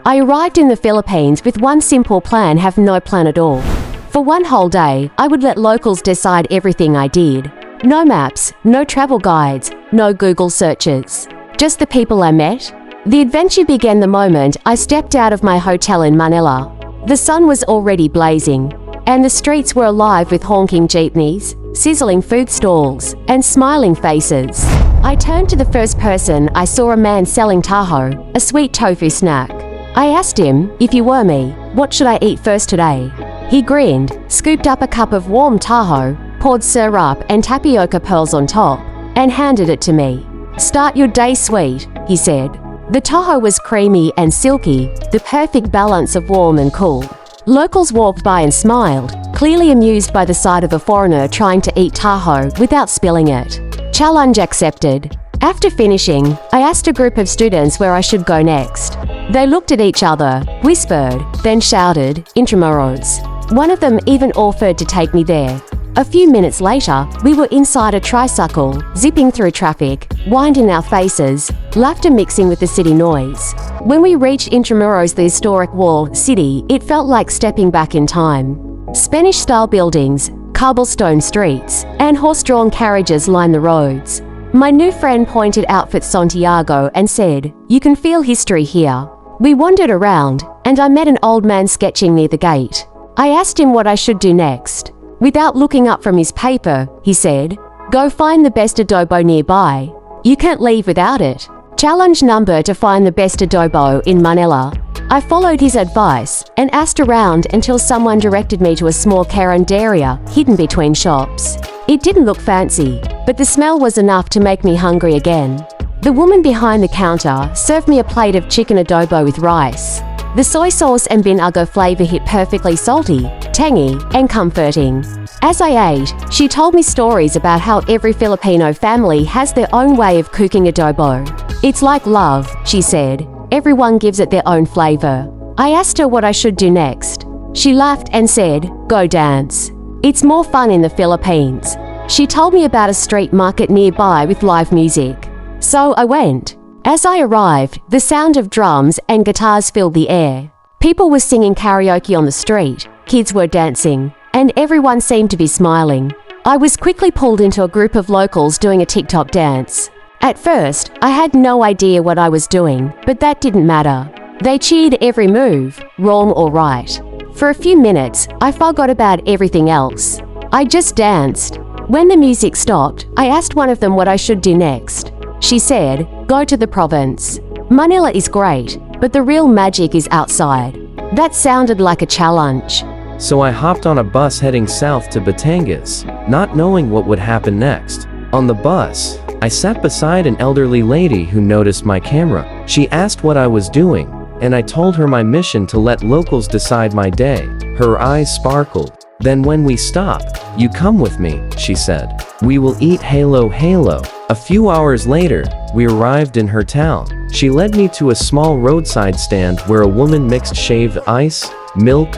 I arrived in the Philippines with one simple plan, have no plan at all. For one whole day, I would let locals decide everything I did. No maps, no travel guides, no Google searches. Just the people I met. The adventure began the moment I stepped out of my hotel in Manila. The sun was already blazing, and the streets were alive with honking jeepneys, sizzling food stalls, and smiling faces. I turned to the first person I saw, a man selling Taho, a sweet tofu snack. I asked him, if you were me, what should I eat first today? He grinned, scooped up a cup of warm Taho, poured syrup and tapioca pearls on top, and handed it to me. Start your day sweet, he said. The Taho was creamy and silky, the perfect balance of warm and cool. Locals walked by and smiled, clearly amused by the sight of a foreigner trying to eat Taho without spilling it. Challenge accepted. After finishing, I asked a group of students where I should go next. They looked at each other, whispered, then shouted, "Intramuros." One of them even offered to take me there. A few minutes later, we were inside a tricycle, zipping through traffic, wind in our faces, laughter mixing with the city noise. When we reached Intramuros, the historic walled city, it felt like stepping back in time. Spanish-style buildings, cobblestone streets, and horse-drawn carriages line the roads. My new friend pointed out Fort Santiago and said, "You can feel history here." We wandered around, and I met an old man sketching near the gate. I asked him what I should do next. Without looking up from his paper, he said, "Go find the best adobo nearby. You can't leave without it." Challenge number to find the best adobo in Manila. I followed his advice and asked around until someone directed me to a small carinderia hidden between shops. It didn't look fancy, but the smell was enough to make me hungry again. The woman behind the counter served me a plate of chicken adobo with rice. The soy sauce and binago flavor hit perfectly, salty, tangy, and comforting. As I ate, she told me stories about how every Filipino family has their own way of cooking adobo. "It's like love," she said. "Everyone gives it their own flavor." I asked her what I should do next. She laughed and said, "Go dance. It's more fun in the Philippines." She told me about a street market nearby with live music. So I went. As I arrived, the sound of drums and guitars filled the air. People were singing karaoke on the street, kids were dancing, and everyone seemed to be smiling. I was quickly pulled into a group of locals doing a TikTok dance. At first, I had no idea what I was doing, but that didn't matter. They cheered every move, wrong or right. For a few minutes, I forgot about everything else. I just danced. When the music stopped, I asked one of them what I should do next. She said, "Go to the province. Manila is great, but the real magic is outside." That sounded like a challenge. So I hopped on a bus heading south to Batangas, not knowing what would happen next. On the bus, I sat beside an elderly lady who noticed my camera. She asked what I was doing, and I told her my mission to let locals decide my day. Her eyes sparkled. "Then when we stop, you come with me," she said. "We will eat halo halo." A few hours later, we arrived in her town. She led me to a small roadside stand where a woman mixed shaved ice, milk,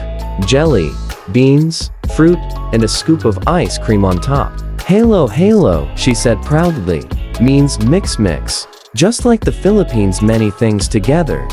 jelly, beans, fruit, and a scoop of ice cream on top. "Halo halo," she said proudly, means mix mix. Just like the Philippines, many things together,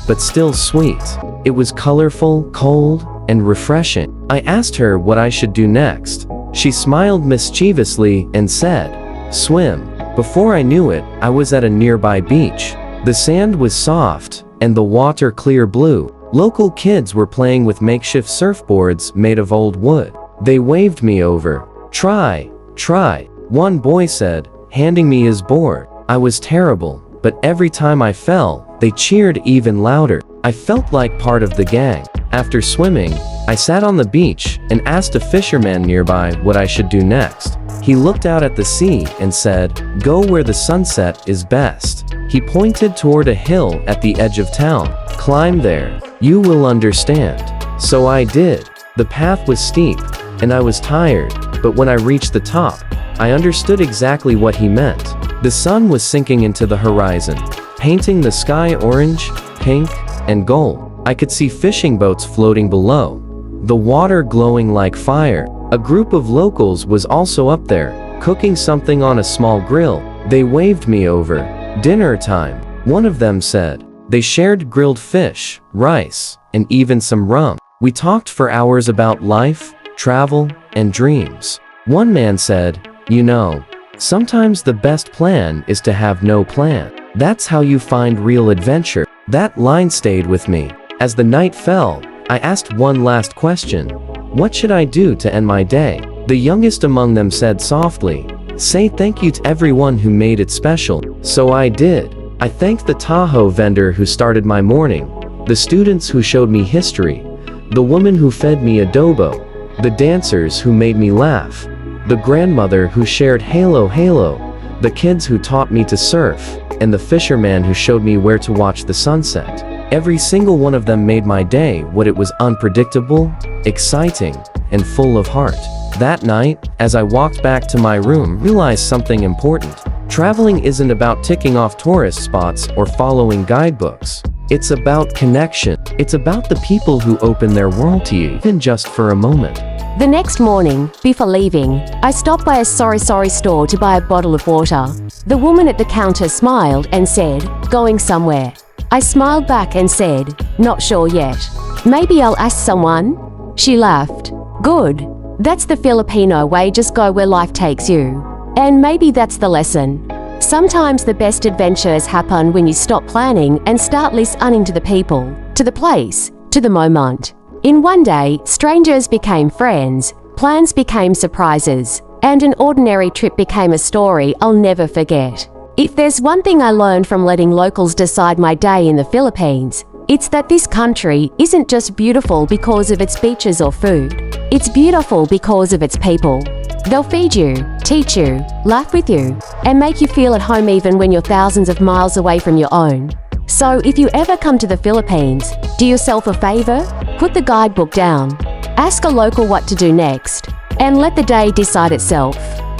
but still sweet. It was colorful, cold, and refreshing. I asked her what I should do next. She smiled mischievously and said, "Swim." Before I knew it, I was at a nearby beach. The sand was soft, and the water clear blue. Local kids were playing with makeshift surfboards made of old wood. They waved me over. "Try, try," one boy said, handing me his board. I was terrible, but every time I fell, they cheered even louder. I felt like part of the gang. After swimming, I sat on the beach and asked a fisherman nearby what I should do next. He looked out at the sea and said, "Go where the sunset is best." He pointed toward a hill at the edge of town. "Climb there. You will understand." So I did. The path was steep, and I was tired, but when I reached the top, I understood exactly what he meant. The sun was sinking into the horizon, painting the sky orange, pink, and gold. I could see fishing boats floating below, the water glowing like fire. A group of locals was also up there, cooking something on a small grill. They waved me over. "Dinner time," one of them said. They shared grilled fish, rice, and even some rum. We talked for hours about life, travel, and dreams. One man said, "You know, sometimes the best plan is to have no plan. That's how you find real adventure." That line stayed with me. As the night fell, I asked one last question. What should I do to end my day? The youngest among them said softly, "Say thank you to everyone who made it special." So I did. I thanked the Taho vendor who started my morning, the students who showed me history, the woman who fed me adobo, the dancers who made me laugh, the grandmother who shared halo halo, the kids who taught me to surf, and the fisherman who showed me where to watch the sunset. Every single one of them made my day what it was: unpredictable, exciting, and full of heart. That night, as I walked back to my room, realized something important. Traveling isn't about ticking off tourist spots or following guidebooks. It's about connection. It's about the people who open their world to you, even just for a moment. The next morning, before leaving, I stopped by a sorry store to buy a bottle of water. The woman at the counter smiled and said, "Going somewhere?" I smiled back and said, "Not sure yet. Maybe I'll ask someone." She laughed. "Good. That's the Filipino way, just go where life takes you." And maybe that's the lesson. Sometimes the best adventures happen when you stop planning and start listening to the people, to the place, to the moment. In one day, strangers became friends, plans became surprises, and an ordinary trip became a story I'll never forget. If there's one thing I learned from letting locals decide my day in the Philippines, it's that this country isn't just beautiful because of its beaches or food. It's beautiful because of its people. They'll feed you, teach you, laugh with you, and make you feel at home even when you're thousands of miles away from your own. So if you ever come to the Philippines, do yourself a favor, put the guidebook down, ask a local what to do next, and let the day decide itself.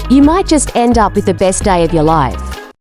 You might just end up with the best day of your life.